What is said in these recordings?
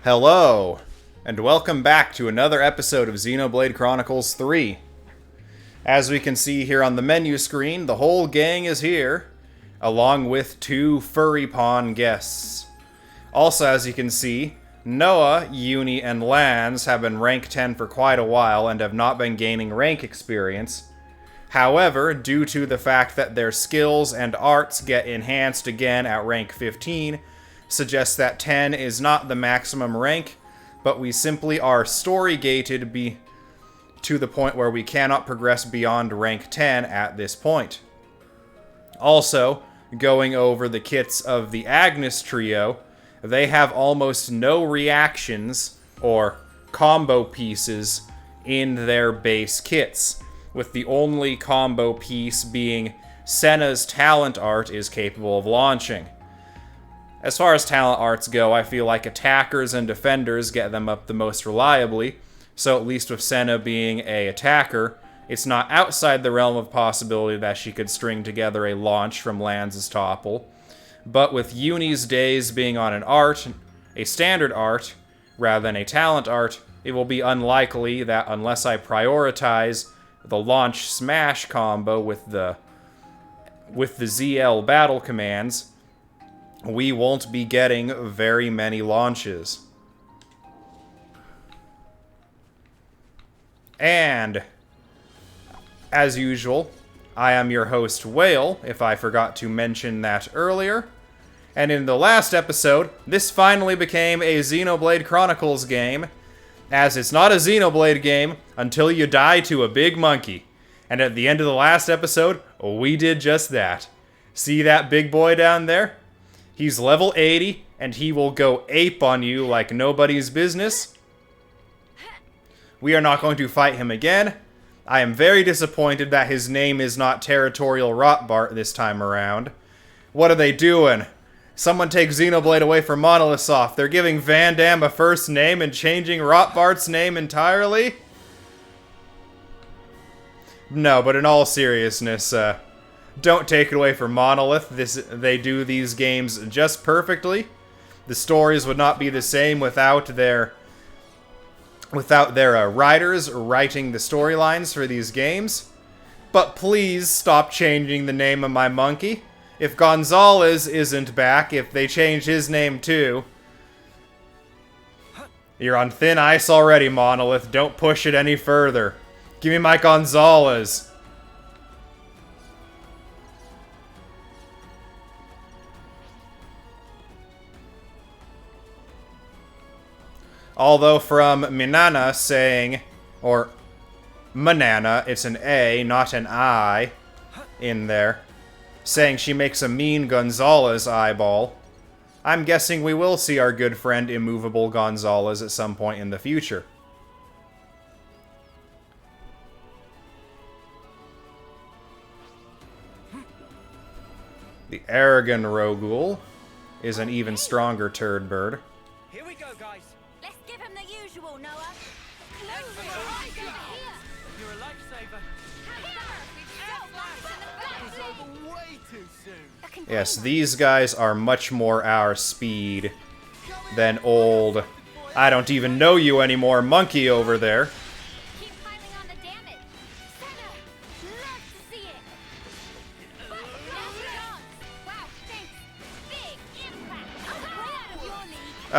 Hello, and welcome back to another episode of Xenoblade Chronicles 3. As we can see here on the menu screen, the whole gang is here, along with two furry pawn guests. Also, as you can see, Noah, Uni, and Lance have been rank 10 for quite a while and have not been gaining rank experience. However, due to the fact that their skills and arts get enhanced again at rank 15, suggests that 10 is not the maximum rank, but we simply are story-gated to the point where we cannot progress beyond rank 10 at this point. Also, going over the kits of the Agnes trio, they have almost no reactions or combo pieces in their base kits, with the only combo piece being Senna's talent art is capable of launching. As far as talent arts go, I feel like attackers and defenders get them up the most reliably, so at least with Senna being an attacker, it's not outside the realm of possibility that she could string together a launch from Lanz's topple. But with Uni's days being on a standard art, rather than a talent art, it will be unlikely that unless I prioritize the launch smash combo with the ZL battle commands, we won't be getting very many launches. And, as usual, I am your host, Whale, if I forgot to mention that earlier. And in the last episode, this finally became a Xenoblade Chronicles game, as it's not a Xenoblade game until you die to a big monkey. And at the end of the last episode, we did just that. See that big boy down there? He's level 80, and he will go ape on you like nobody's business. We are not going to fight him again. I am very disappointed that his name is not Territorial Rotbart this time around. What are they doing? Someone take Xenoblade away from Monolith Soft. They're giving Van Damme a first name and changing Rotbart's name entirely? No, but in all seriousness, don't take it away from Monolith. They do these games just perfectly. The stories would not be the same without their writers writing the storylines for these games. But please stop changing the name of my monkey. If Gonzalez isn't back, if they change his name too, you're on thin ice already, Monolith. Don't push it any further. Give me my Gonzalez. Although from Minana saying, or Manana, it's an A, not an I, in there, saying she makes a mean Gonzalez eyeball, I'm guessing we will see our good friend Immovable Gonzalez at some point in the future. The Aragon Rogul is an even stronger turd bird. Here we go, guys. Let's give him the usual, Noah. You're a lifesaver. It's over way too soon. Yes, these guys are much more our speed than old, I don't even know you anymore, monkey over there. Keep piling on the damage. Senna, love to see it. Wow, thanks. Big impact.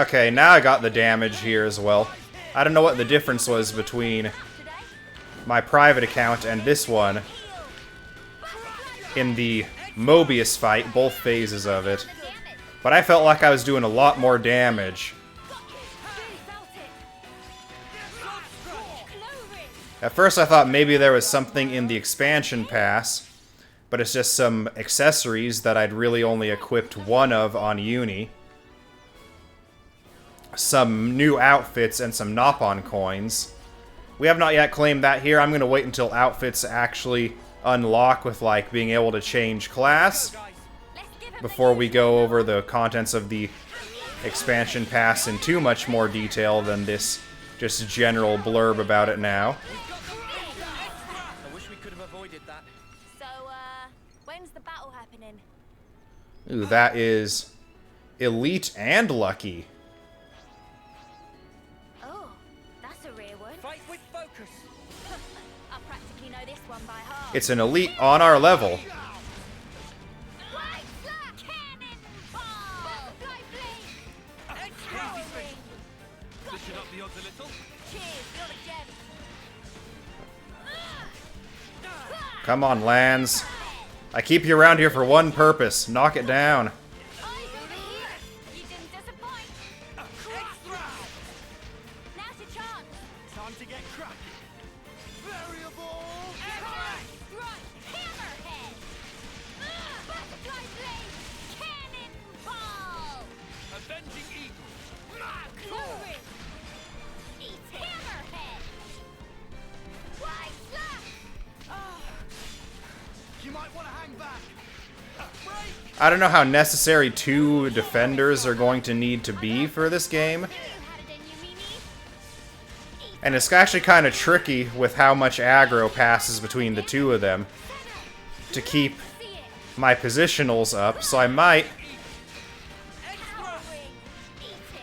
Okay, now I got the damage here as well. I don't know what the difference was between my private account and this one in the Mobius fight, both phases of it. But I felt like I was doing a lot more damage. At first I thought maybe there was something in the expansion pass, but it's just some accessories that I'd really only equipped one of on Uni. Some new outfits and some Nopon coins. We have not yet claimed that here. I'm going to wait until outfits actually unlock with, like, being able to change class before we go over the contents of the expansion pass in too much more detail than this just general blurb about it now. I wish we could have avoided that. So, when's the battle happening? Ooh, that is elite and lucky. It's an elite on our level. Switching up the odds a little. Come on, Lance. I keep you around here for one purpose. Knock it down. Time to get cracking. Variable. Avenging Eagle. You might want to hang back. Break. I don't know how necessary 2 defenders are going to need to be for this game. And it's actually kind of tricky with how much aggro passes between the 2 of them to keep my positionals up, so I might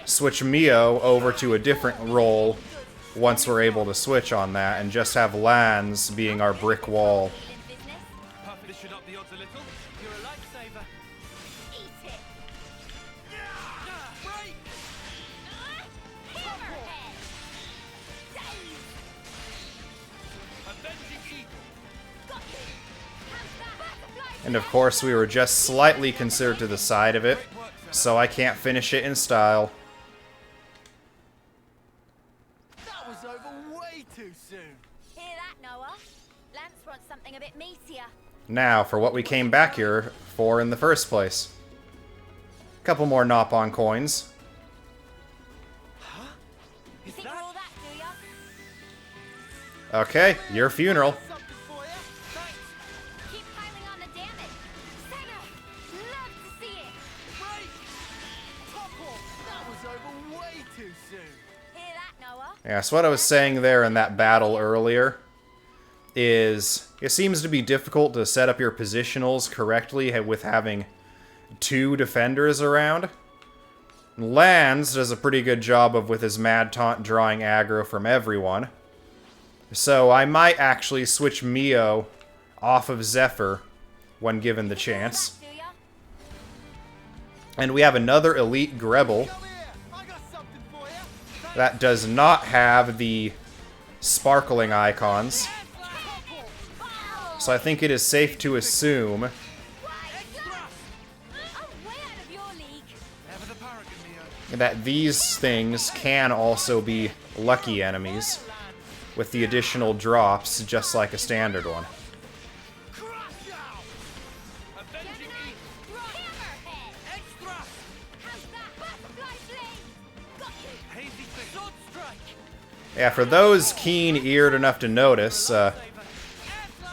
switch Mio over to a different role once we're able to switch on that, and just have Lance being our brick wall. Pushing up the odds a little. You're a lifesaver. Break. Avenging Eagle. And of course we were just slightly considered to the side of it, so I can't finish it in style. That was over way too soon. Hear that, Noah? Lance wants something a bit meatier. Now, for what we came back here for in the first place. Couple more Nopon coins. Is Think you're that all that, do ya? Okay, your funeral. something for you? Thanks. Keep piling on the damage. Senna, love to see it. Break. Topple. That was over way too soon. Hear that, Noah? Yeah, so what I was saying there in that battle earlier is it seems to be difficult to set up your positionals correctly with having 2 defenders around. Lance does a pretty good job of, with his Mad Taunt, drawing aggro from everyone. So I might actually switch Mio off of Zephyr when given the chance. Do ya? And we have another elite Grebel Come here. I got something for you. that does not have the sparkling icons. So I think it is safe to assume I'm way out of your league. Ever the paragon, Neo. that these things can also be lucky enemies with the additional drops, just like a standard one. Crash out. Avenging Eagle. Hammerhead. Extra. How's that? Butterfly blade. Got you. Hazy fish. Sword strike. Yeah, for those keen-eared enough to notice,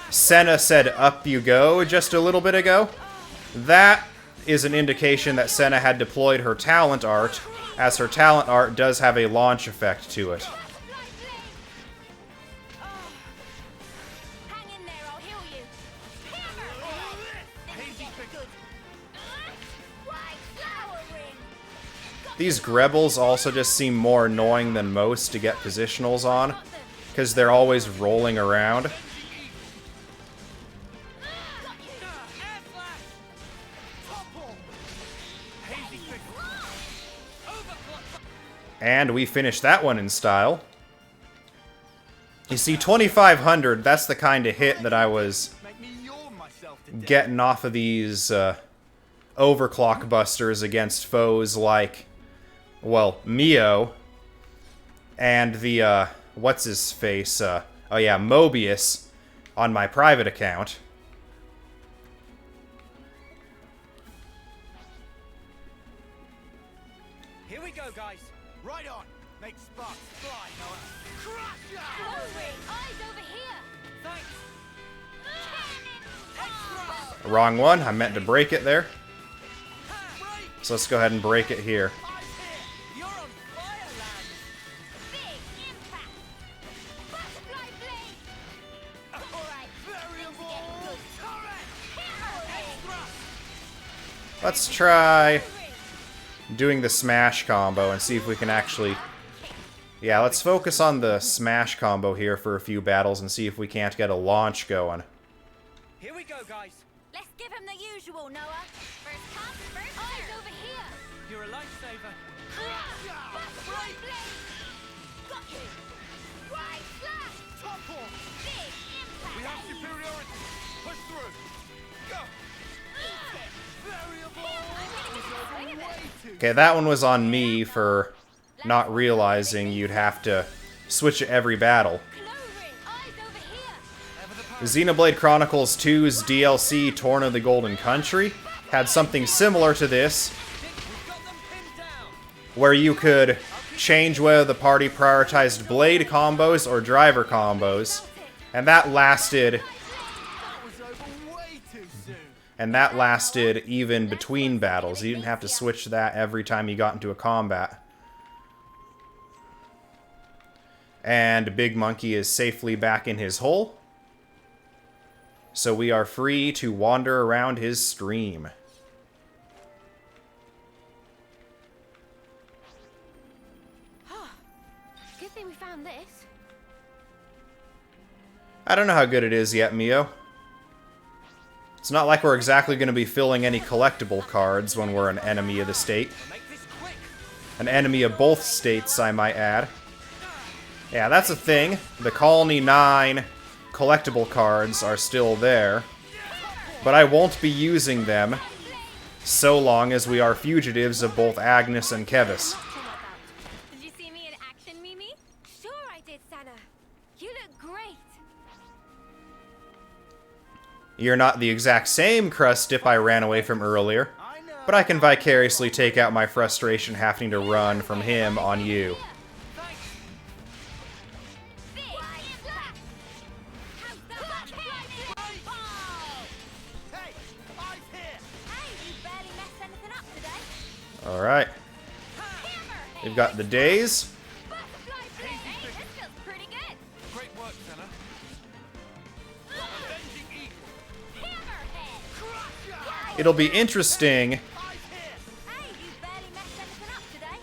Senna said up you go just a little bit ago. That is an indication that Senna had deployed her talent art, as her talent art does have a launch effect to it. Hang in there, I'll heal you. Hammerhead. This is getting good. White flower ring. These Grebels also just seem more annoying than most to get positionals on, because they're always rolling around. Air flash. Topple. Hazy fish. Overclock. And we finished that one in style. You see, 2,500, that's the kind of hit that I was Make me yawn myself to death. getting off of these overclock busters against foes like, well, Mio and the, what's-his-face, oh yeah, Mobius on my private account. Here we go, guys. Right on. Make sparks fly, Noah. Crash Flower out. ring. Eyes over here. Thanks. Extra. Wrong one, I meant to break it there. Break. So let's go ahead and break it here. Eyes here. You're on fire, lad. Big impact. Butterfly blade. Alright. Variable. Turret. Hammerhead. Extra. Let's try doing the smash combo and see if we can actually... Yeah, let's focus on the smash combo here for a few battles and see if we can't get a launch going. Here we go, guys. Let's give him the usual, Noah. First come, first serve. Eyes over here. You're a lifesaver. Right blade. Got you. Right slash. Topple. Big impact. We have superiority. Push through. Go. Eat it. Variable. I'm gonna get a swing of it. Okay, that one was on me for not realizing you'd have to switch at every battle. Clothing. Eyes over here. Ever the power. Xenoblade Chronicles 2's DLC, Torn of the Golden Country, had something similar to this, We've got them pinned down. where you could change whether the party prioritized blade combos or driver combos, and that lasted That was over way too soon. even between battles. You didn't have to switch that every time you got into a combat. And Big Monkey is safely back in his hole, so we are free to wander around his stream. Good thing we found this. I don't know how good it is yet, Mio. It's not like we're exactly going to be filling any collectible cards when we're an enemy of the state. Make this quick. An enemy of both states, I might add. Yeah, that's a thing. The Colony 9 collectible cards are still there, but I won't be using them so long as we are fugitives of both Agnes and Kevis. Did you see me in action, Mimi? Sure I did, Sana. You look great. You're not the exact same crust dip I ran away from earlier, I know. but I can vicariously take out my frustration having to run from him on you. Thanks. Big impact. How's that? Ball. Hey, eyes here. Hey, you barely messed anything up today. Alright, Hammer. we've got the days. Butterfly blade. Hey, this feels pretty good. Great work, Senna. Avenging Eagle. Hammerhead. Crusher. It'll be interesting Eyes here. Hey, you barely messed anything up today.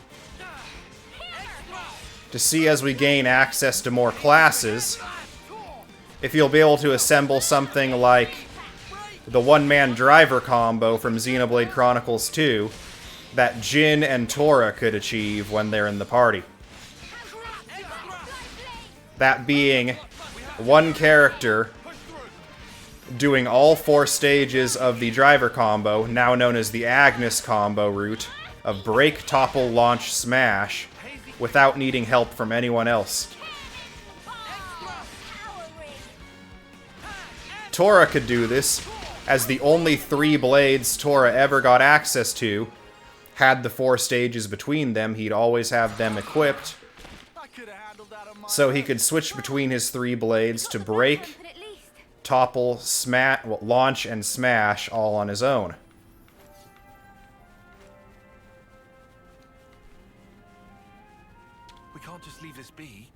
Hammerhead. to see as we gain access to more classes if you'll be able to assemble something like the one-man driver combo from Xenoblade Chronicles 2 that Jin and Tora could achieve when they're in the party. That being one character doing all 4 stages of the driver combo, now known as the Agnes combo route, of break, topple, launch, smash, without needing help from anyone else. Tora could do this, as the only 3 blades Tora ever got access to had the 4 stages between them. He'd always have them equipped, I could have handled that on my so he could switch between his 3 blades to break, But at least. topple, launch, and smash all on his own. We can't just leave this be.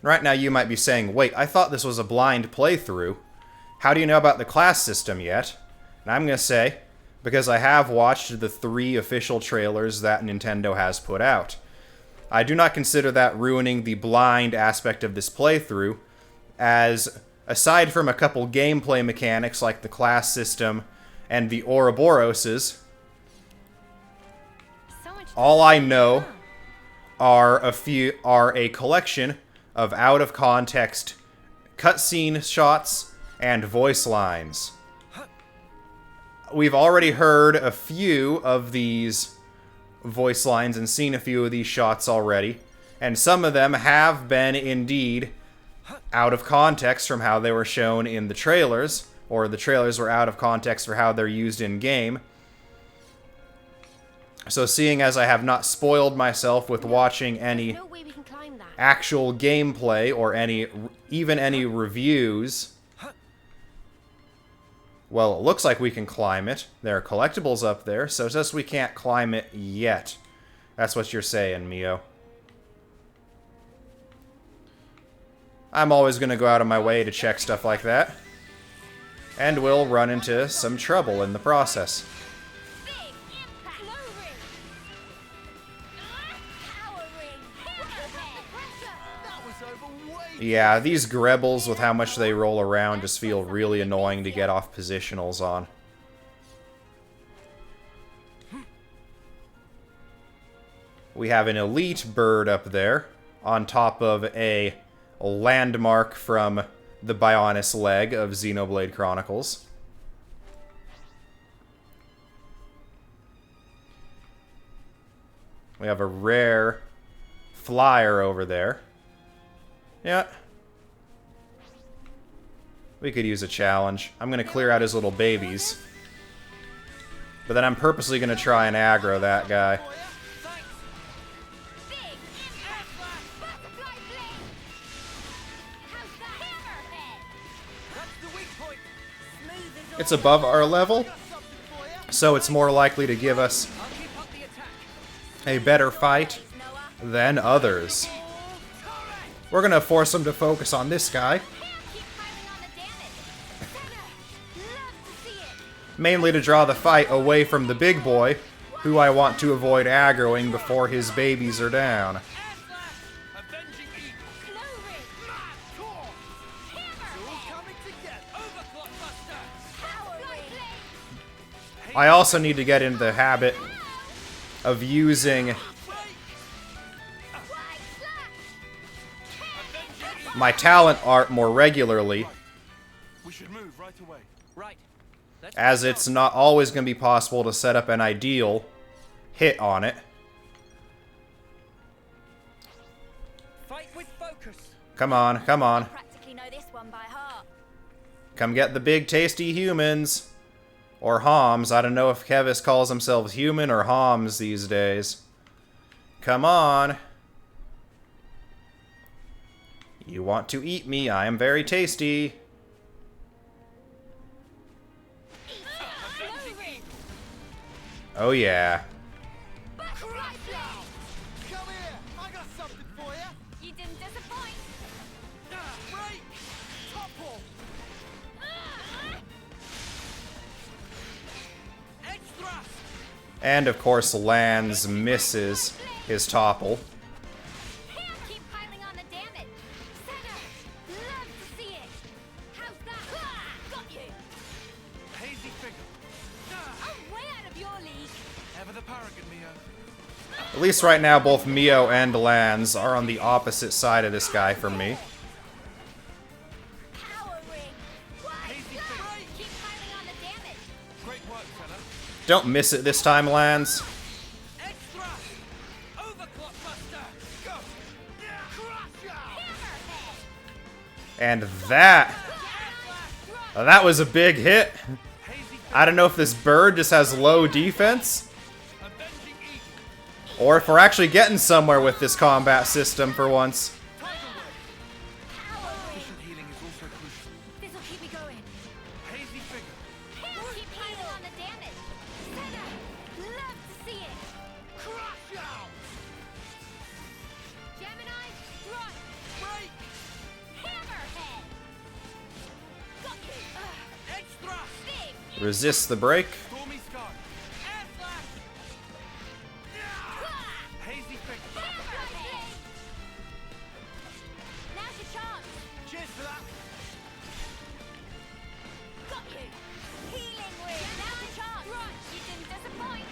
Right now you might be saying, wait, I thought this was a blind playthrough. How do you know about the class system yet? And I'm going to say, because I have watched the 3 official trailers that Nintendo has put out. I do not consider that ruining the blind aspect of this playthrough, as aside from a couple gameplay mechanics like the class system and the Ouroboroses, So much all I know are a collection of out-of-context cutscene shots and voice lines. We've already heard a few of these voice lines and seen a few of these shots already, and some of them have been indeed out of context from how they were shown in the trailers, or the trailers were out of context for how they're used in-game. So seeing as I have not spoiled myself with watching any no way we can climb that. actual gameplay or even any reviews, Well, it looks like we can climb it. There are collectibles up there, so it's just we can't climb it yet. That's what you're saying, Mio. I'm always going to go out of my way to check stuff like that. And we'll run into some trouble in the process. Big impact. Lowering. Powering. That was over way. Yeah, these Grebels with how much they roll around just feel really annoying to get off positionals on. We have an elite bird up there, on top of a landmark from the Bionis leg of Xenoblade Chronicles. We have a rare flyer over there. Yeah. We could use a challenge. I'm going to clear out his little babies. But then I'm purposely going to try and aggro that guy. Big impact. Butterfly blade. How's that? Hammerhead. That's the weak point. Smooth as It's above our level, got something for you. so it's more likely to give us I'll keep up the attack. a better fight Noah. than others. We're going to force him to focus on this guy. Keep piling on the damage. Center. Love to see it. Mainly to draw the fight away from the big boy, who I want to avoid aggroing before his babies are down. Air slash. Avenging eagle. Lowering. Mad core. It's all Hammerhead. coming together. Overclock buster. Powering. Blade. I also need to get into the habit of using Wait. Wide slash. my talent art more regularly, We should move right away. Right. Let's as it's not always going to be possible to set up an ideal hit on it. fight with focus. Come on, come on. Practically know this one by heart. Come get the big tasty humans. Or Homs. I don't know if Kevis calls himself human or Homs these days. Come on. You want to eat me. I am very tasty. Lowering. Oh yeah. Butterfly blade. Come here. I got something for you. You didn't disappoint. Break. Topple. Edge thrust. And of course lands misses his topple. Keep piling on the damage. Center. Love to see it. How's that? Got you. Hazy figure. I'm way out of your league. Ever the paragon, Mio. At least right now both Mio and Lands are on the opposite side of this guy from me. Powering. Wide Hazy slash. figure. Keep piling on the damage. Great work, fella. Don't miss it this time, Lands. Edge thrust. Overclock buster. Go. Crusher. Hammerhead. And that was a big hit. Hazy figure. I don't know if this bird just has low defense, Avenging eagle. or if we're actually getting somewhere with this combat system for once. Tidal wave. Powering. Efficient healing is also crucial. This'll keep me going. Hazy figure. Keep piling on the damage. Center. Love to see it. Crusher. Gemini. Run. Break. Hammerhead. Got you. Edge thrust. Big. Resist the break. Stormy sky. Air slash. Hazy figure. Hammerhead. Now's your chance. Cheers for that. Got you. Healing wing. Now's your chance. Run. You didn't disappoint.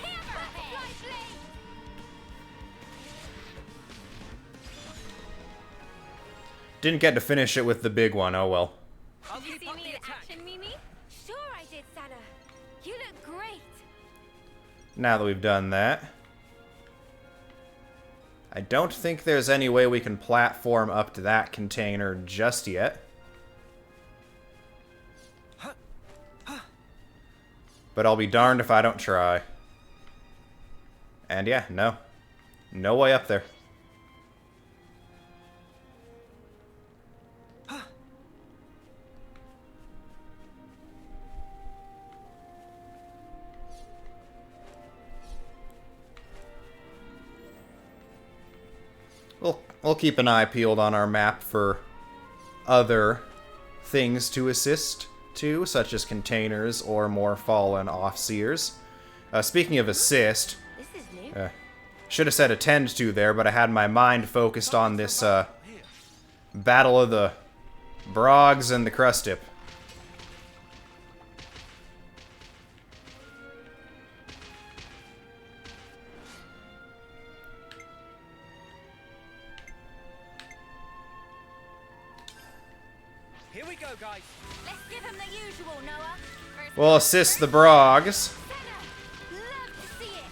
Hammerhead. Blade. Didn't get to finish it with the big one, oh well. I'll Did you keep see up me the in attack. action, Mimi? Sure I did, Sana. You look great. Now that we've done that, I don't think there's any way we can platform up to that container just yet. But I'll be darned if I don't try. And yeah, no. No way up there. We'll keep an eye peeled on our map for other things to assist to, such as containers or more fallen offseers. Speaking of assist, This is new. should have said attend to there, but I had my mind focused on this battle of the Brogs and the Crustip. Here we go, guys. Let's give him the usual, Noah. First We'll assist the Brogs, center. Love to see it.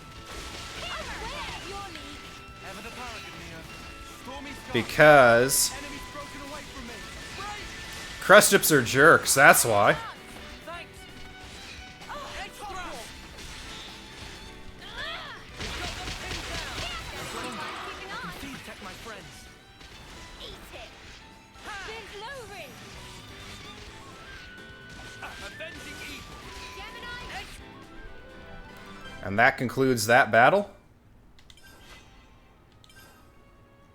Hammer, way out of your league. Ever the paragon, Neo. Stormy skies. because Enemies broken away from me. Right. Crustips are jerks, that's why. Thanks. Oh, Extra. keeping on. Protect my friends. Eat it. There's Lauren. Avenging evil. Gemini. And that concludes that battle.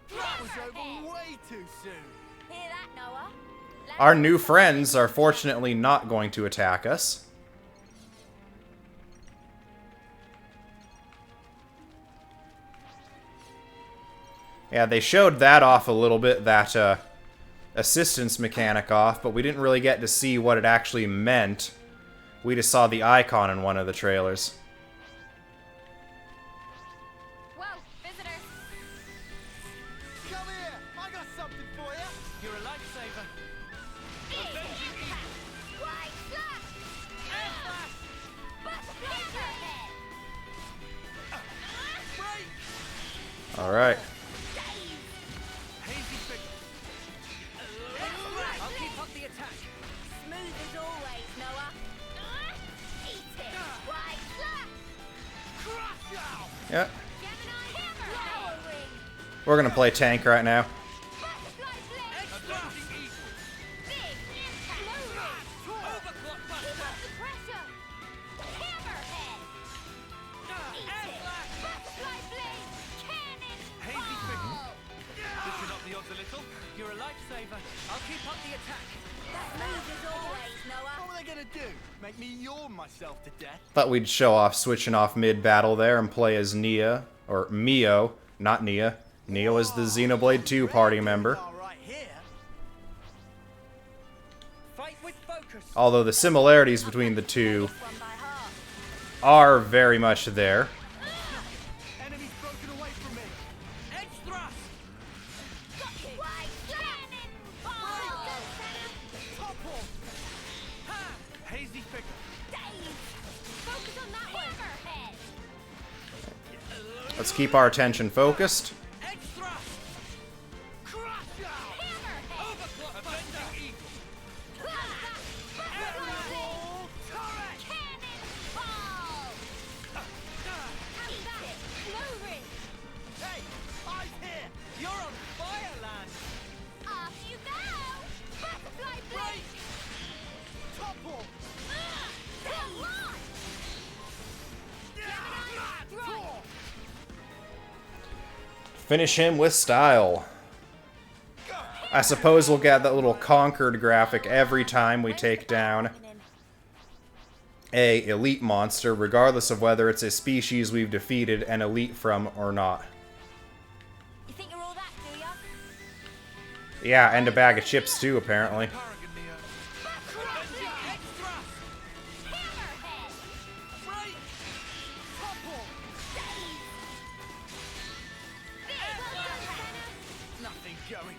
That was over way too soon. Hear that, Noah? Our new friends are fortunately not going to attack us. Yeah, they showed that off a little bit, that assistance mechanic off, but we didn't really get to see what it actually meant. We just saw the icon in one of the trailers. Whoa, visitor. Come here. I got something for you. You're a lifesaver. Avenging evil. White slash. Air flash. Butterfly head. Break. Alright. Hazy figure. I'll keep up the attack. Smooth as always, Noah. Eat it. White slash. Crush out. Yep. Gemini hammer. Power ring. We're gonna play tank right now. Butterfly blade. Avenging evil. Big impact. Lauren. Overclock Keep buster. up the pressure. Hammerhead. Eat Air it. flash. Butterfly blade. Cannon. Hazy figure. ball. Pushing up the odds a little. You're a lifesaver. I'll keep up the attack. Smooth as always, Noah. What were they gonna do? Make me yawn myself to death? Thought we'd show off switching off mid-battle there and play as Nia, or Mio, not Nia. Neo is the Xenoblade 2 party member. All right here. Fight with focus. Although the similarities between the two This one by heart. are very much there. Enemies broken away from me. Edge thrust. Got you. White cannon ball. Topple. Ha! Hazy figure. Dave. Focus on that one. Hammerhead. Let's keep our attention focused. Edge thrust. Crush out. Hammerhead. Overclock. Avenging evil. Butterfly Aerial turret. cannon ball. Eat it. Lauren. Hey, I'm here. You're on fire, land. Off you go. Butterfly blade. Topple. Come on. Gemini strike. Finish him with style. I suppose we'll get that little conquered graphic every time we take down a elite monster, regardless of whether it's a species we've defeated an elite from or not. You think you're all that, do ya? Yeah, and a bag of chips too, apparently. Paragon Neo. Butterfly Edge thrust. hammerhead. Break. Topple. Nothing going.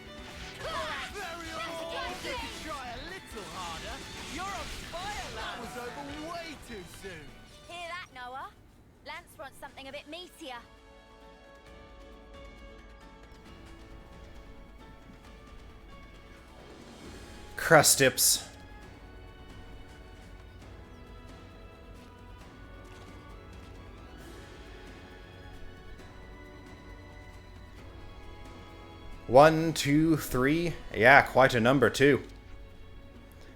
Variable. You could try a little harder. You're on fire, land. That was over way too soon. Hear that, Noah? Lance wants something a bit meatier. Crustips. One, two, three. Yeah, quite a number, too.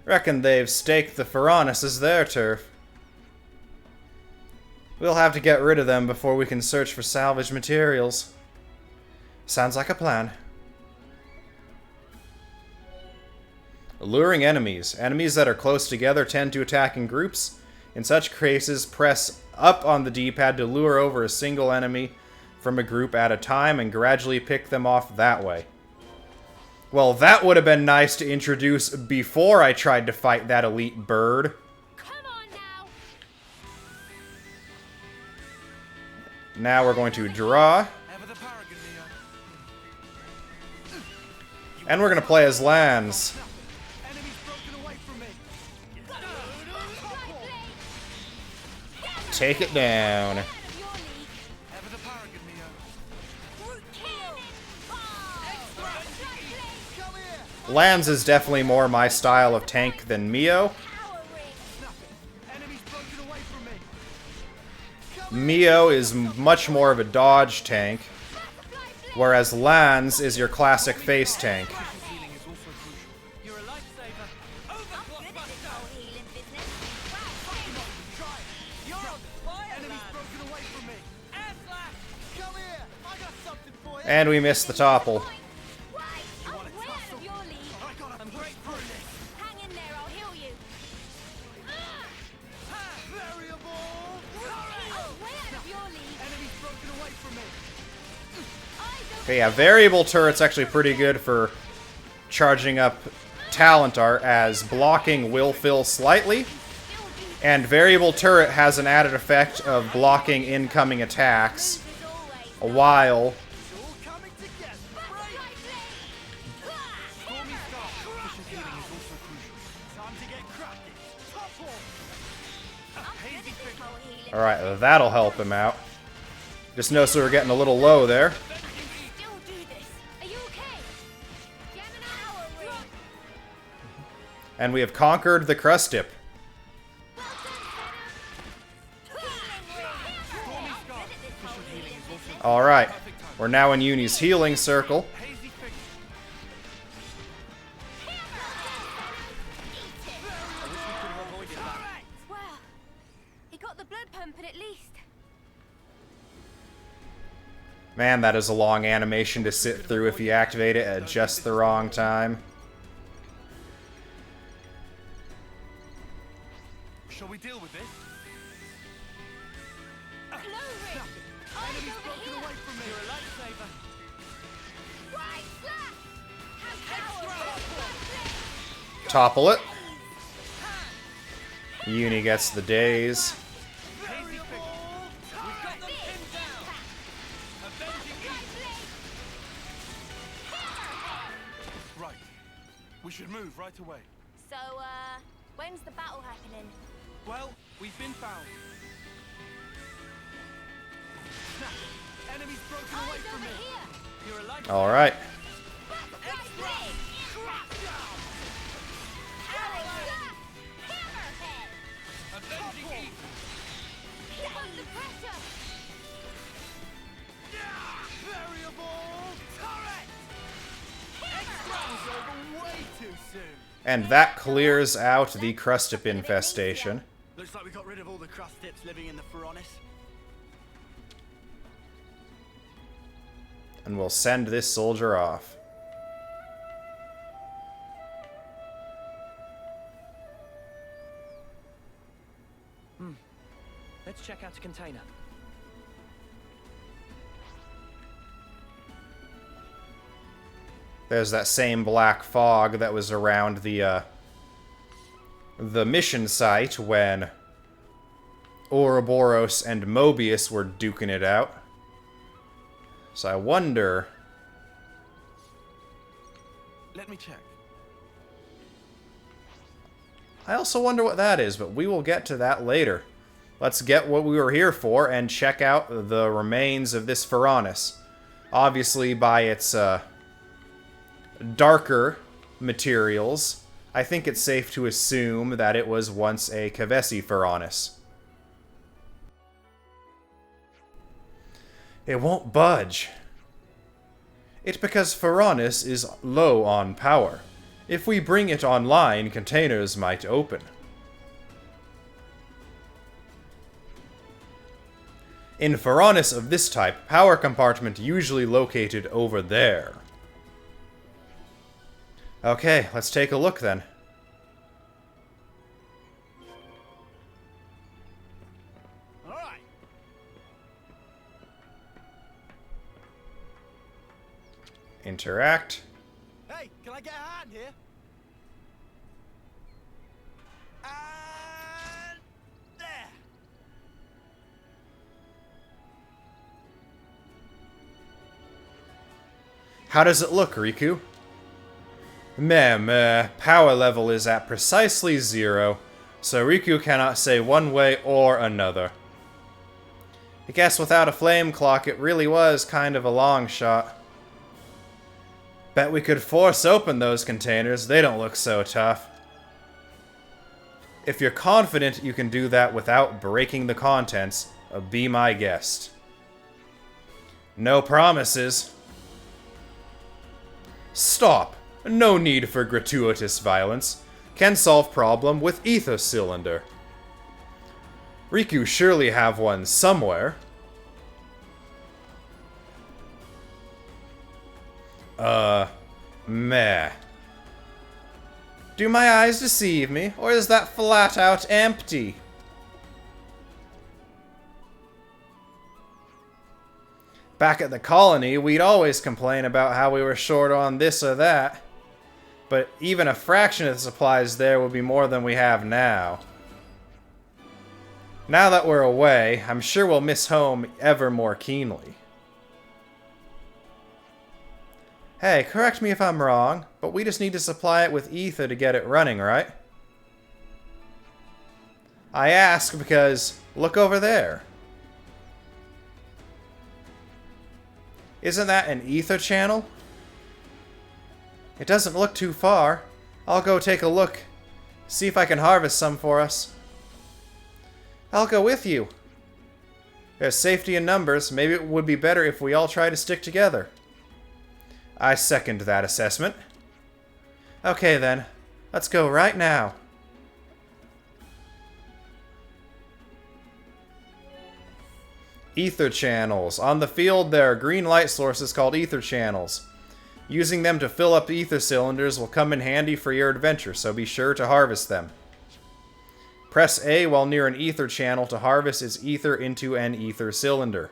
Reckon they've staked the ferronis as their turf. We'll have to get rid of them before we can search for salvage materials. Sounds like a plan. Luring enemies. Enemies that are close together tend to attack in groups. In such cases, press up on the D-pad to lure over a single enemy from a group at a time and gradually pick them off that way. Well, that would have been nice to introduce before I tried to fight that elite bird. Come on now. Now we're going to draw. Ever the paragon, Neo. And we're going to play as Lance. Enemy's broken away from me. Take it down. Out of your league. Ever the paragon, Neo. Come here. Lance is definitely more my style of tank than Mio. Power ring. Enemy's broken away from me. Mio is much more of a dodge tank, whereas Lance is your classic face tank. Healing is also crucial. You're a lifesaver. I'm good at this whole healing business. Try it. You're on fire. Enemy's broken away from me. Air slash. Come here. I got something for you. And we missed the topple. Why? I'm way out of your league. I gotta break through this. Hang in there, I'll heal you. Variable. I'm way out of your league. Enemy's broken away from me. Okay, yeah, variable turret's actually pretty good for charging up talent art, as blocking will fill slightly, and variable turret has an added effect of blocking incoming attacks while It's all coming together. Stormy Star. Efficient healing is also crucial. Time to get crafty. Topple. Hazy figure. Alright, that'll help him out. Just notice we were getting a little low there. Still do this. Are you okay? Gemini power ring. And we have conquered the crust dip. Well done, Stormy Star. Efficient healing is also Alright, we're now in Uni's healing circle. hazy figure. Well, he got the blood pumping at least. Man, that is a long animation to sit through if you activate it at just the wrong time. Shall we deal with this? Glory. Eyes Enemy's over broken here. away from me. You're a lifesaver. Right slash. Have power. Topple it. Uni gets the daze. Hazy figure. We've got them pinned down. Avenging Eve. Right. We should move right away. So, when's the battle happening? Well, we've been found. Snap. Enemy's broken away Eyes from over me. here. You're a life. Alright. Right leg. Arrow slash. Hammerhead. Avenging Eve. Keep up the pressure. Variable turret. X-Round's over way too soon. And that clears out the crustip infestation. Looks like we got rid of all the crust tips living in the ferronis. And we'll send this soldier off. Let's check out the container. There's that same black fog that was around the mission site when Ouroboros and Mobius were duking it out. So I wonder... Let me check. I also wonder what that is, but we will get to that later. Let's get what we were here for and check out the remains of this ferronis. Obviously, by its darker materials, I think it's safe to assume that it was once a Kavesi ferronis. It won't budge. It's because ferronis is low on power. If we bring it online, containers might open. In ferronis of this type, power compartment usually located over there. Okay, let's take a look then. All right. Interact. Hey, can I get a hand here? And there. How does it look, Riku? Meh, power level is at precisely 0, so Riku cannot say one way or another. I guess without a flame clock, it really was kind of a long shot. Bet we could force open those containers, they don't look so tough. If you're confident you can do that without breaking the contents, be my guest. No promises. Stop. No need for gratuitous violence. Can solve problem with ether cylinder. Riku surely have one somewhere. Meh. Do my eyes deceive me, or is that flat out empty? Back at the colony, we'd always complain about how we were short on this or that. But even a fraction of the supplies there would be more than we have now. Now that we're away, I'm sure we'll miss home ever more keenly. Hey, correct me if I'm wrong, but we just need to supply it with ether to get it running, right? I ask because, look over there. Isn't that an ether channel? It doesn't look too far. I'll go take a look. See if I can harvest some for us. I'll go with you. There's safety in numbers. Maybe it would be better if we all try to stick together. I second that assessment. Okay then. Let's go right now. Ether channels. On the field there are green light sources called ether channels. Using them to fill up ether cylinders will come in handy for your adventure, so be sure to harvest them. Press A while near an ether channel to harvest its ether into an ether cylinder.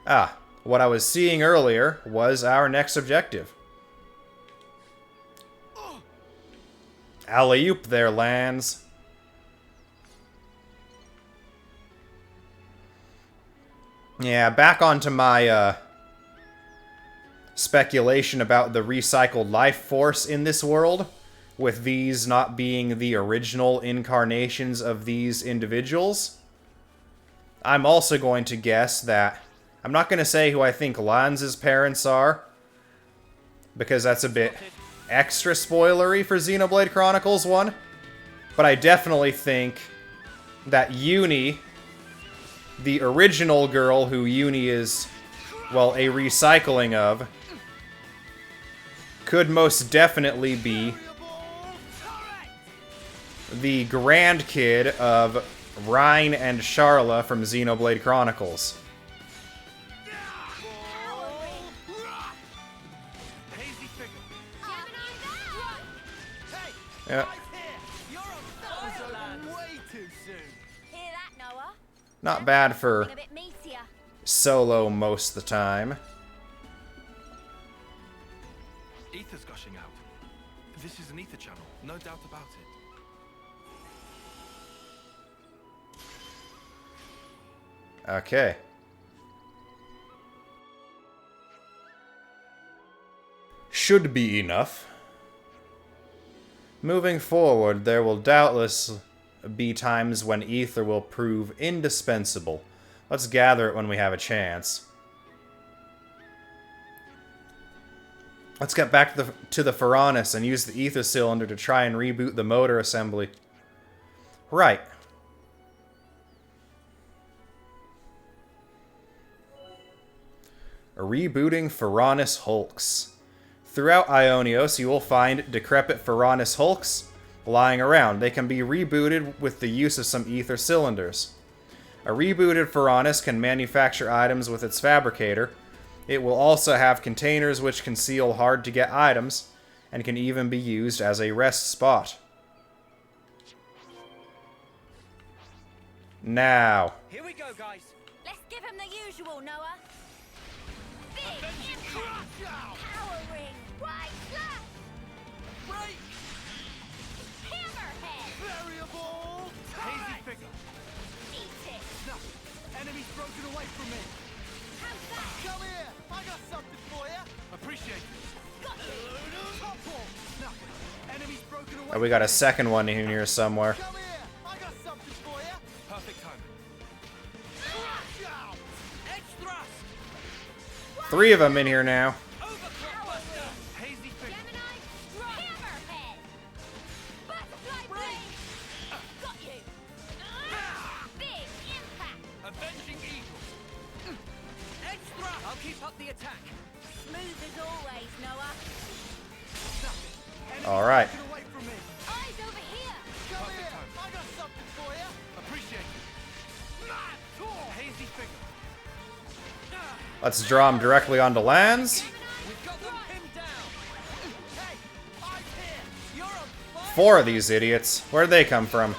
Ah, what I was seeing earlier was our next objective. Alley-oop there, Lands. Yeah, back onto my, speculation about the recycled life force in this world, with these not being the original incarnations of these individuals. I'm also going to guess that... I'm not going to say who I think Lanz's parents are, because that's a bit extra spoilery for Xenoblade Chronicles 1, but I definitely think that Uni, the original girl who Uni is, well, a recycling of, could most definitely be the grandkid of Rhine and Charla from Xenoblade Chronicles. Hazy figure. Yeah, You're a way too soon. Hear that, Noah? not bad for A bit meatier. solo most of the time. Ether's gushing out. This is an ether channel, no doubt about it. Okay. Should be enough. Moving forward, there will doubtless be times when ether will prove indispensable. Let's gather it when we have a chance. Let's get back to the ferronis and use the ether cylinder to try and reboot the motor assembly. Right. Rebooting ferronis hulks. Throughout Aionios, you will find decrepit ferronis hulks lying around. They can be rebooted with the use of some ether cylinders. A rebooted ferronis can manufacture items with its fabricator. It will also have containers which conceal hard-to-get items, and can even be used as a rest spot. Now. Here we go, guys. Let's give him the usual, Noah. Big impact. Powering. Right slap. Break! Hammerhead. Variable Hazy time! figure. Eat it. No, enemy's broken away from me. How's that? Come here, I got something for you. Appreciate it. Got you. Topple. No, enemy's broken away. Oh, we got a from me. second one in here somewhere. Come here, I got something for you. Perfect timing. Crash out. Edge thrust. 3 of them in here now. Powering. Hazy figure. Gemini. Hammerhead. Butterfly blade. Got you. Big impact. Avenging eagle. Edge thrust. I'll keep up the attack. Smooth as always, Noah. Enemy's All right. broken away from me. Eyes over here. Come Perfect here, timing. I got something for you. Appreciate it. Mad talk. Hazy figure. Let's draw them directly onto lands. We've got them pinned down. Hey, I'm here. You're on fire. 4 of these idiots. Where'd they come from?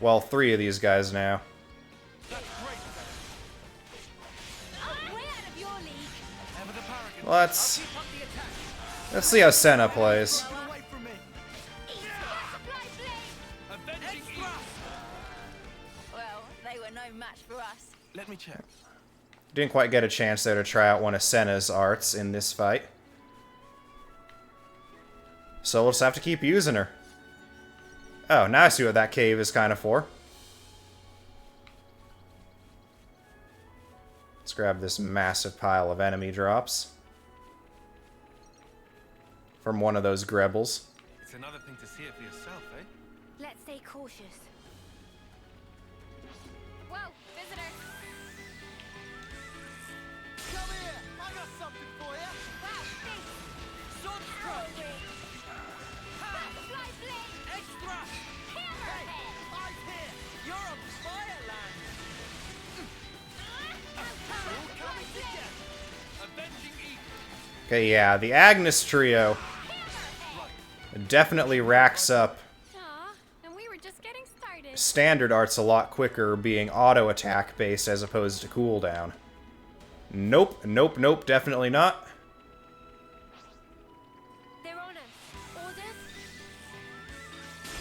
Well, 3 of these guys now. That's great. Way out of your league. Ever the paragon. Let's Keep up the attack. let's see how Senna plays. Broken away from me. Eat butterfly blade. Avenging Edge eagle. thrust. Well, they were no match for us. Let me check. Didn't quite get a chance there to try out one of Senna's arts in this fight. So we'll just have to keep using her. Oh, now I see what that cave is kind of for. Let's grab this massive pile of enemy drops. From one of those Grebbles. It's another thing to see it for yourself, eh? Let's stay cautious. Whoa, visitor. Come here, I got something for you. Wow, thanks. Sword stroke. Powering. Butterfly blade. Edge thrust. Hammerhead. I'm here. You're on fire, land. All coming together. Avenging eagle. Okay, yeah, the Agnes trio Hammerhead. definitely racks up Aw, and we were just getting started. standard arts a lot quicker, being auto attack based as opposed to cooldown. Nope, nope, nope, definitely not. They're on us. Orders?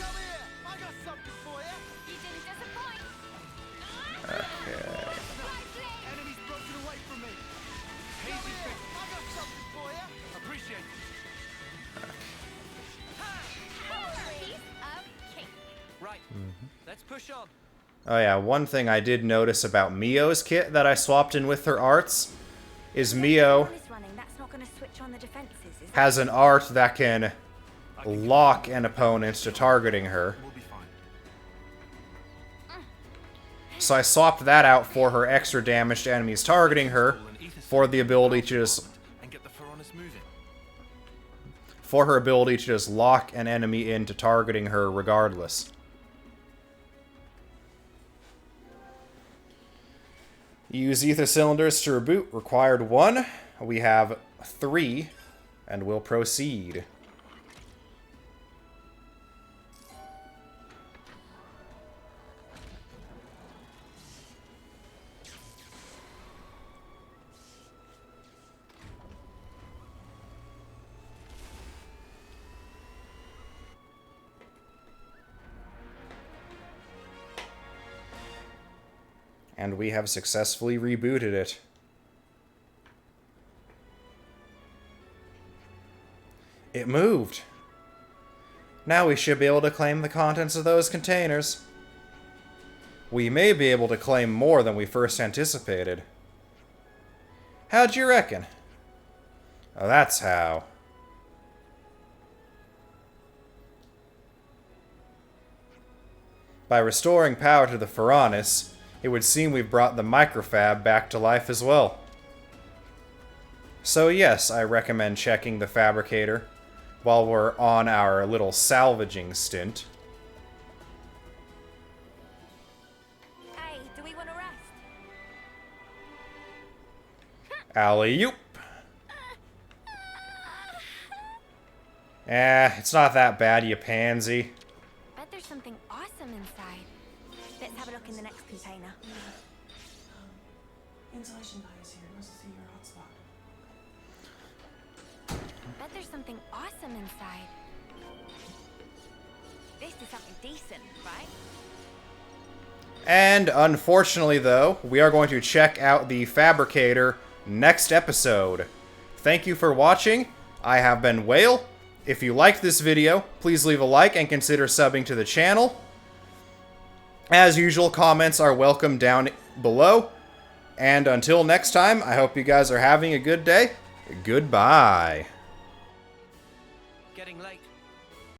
Come here, I got something for you. You didn't disappoint. Okay. Butterfly blade. Enemy's broken away from me. Come Hazy here, figure. I got something for you. Appreciate it. Power piece of cake. Right. Let's push on. Oh yeah, one thing I did notice about Mio's kit that I swapped in with her arts is Mio That's not going to switch on the defenses, is it? has an art that can lock an opponent to targeting her. We'll be fine. So I swapped that out for her extra damage to enemies targeting her for the ability to just And get the ferronis moving. for her ability to just lock an enemy into targeting her regardless. Use ether cylinders to reboot. Required 1. We have 3, and we'll proceed. And we have successfully rebooted it. It moved. Now we should be able to claim the contents of those containers. We may be able to claim more than we first anticipated. How'd you reckon? Oh, that's how. By restoring power to the ferronis, it would seem we've brought the microfab back to life as well. So yes, I recommend checking the fabricator while we're on our little salvaging stint. Alley-oop. It's not that bad, you pansy. Bet there's something awesome inside. Let's have a look in the next container. Insulation bias here. Wants to see your hotspot. Bet there's something awesome inside. This is something decent, right? And unfortunately, though, we are going to check out the Fabricator next episode. Thank you for watching. I have been Whale. If you liked this video, please leave a like and consider subbing to the channel. As usual, comments are welcome down below. And until next time, I hope you guys are having a good day. Goodbye. Getting late.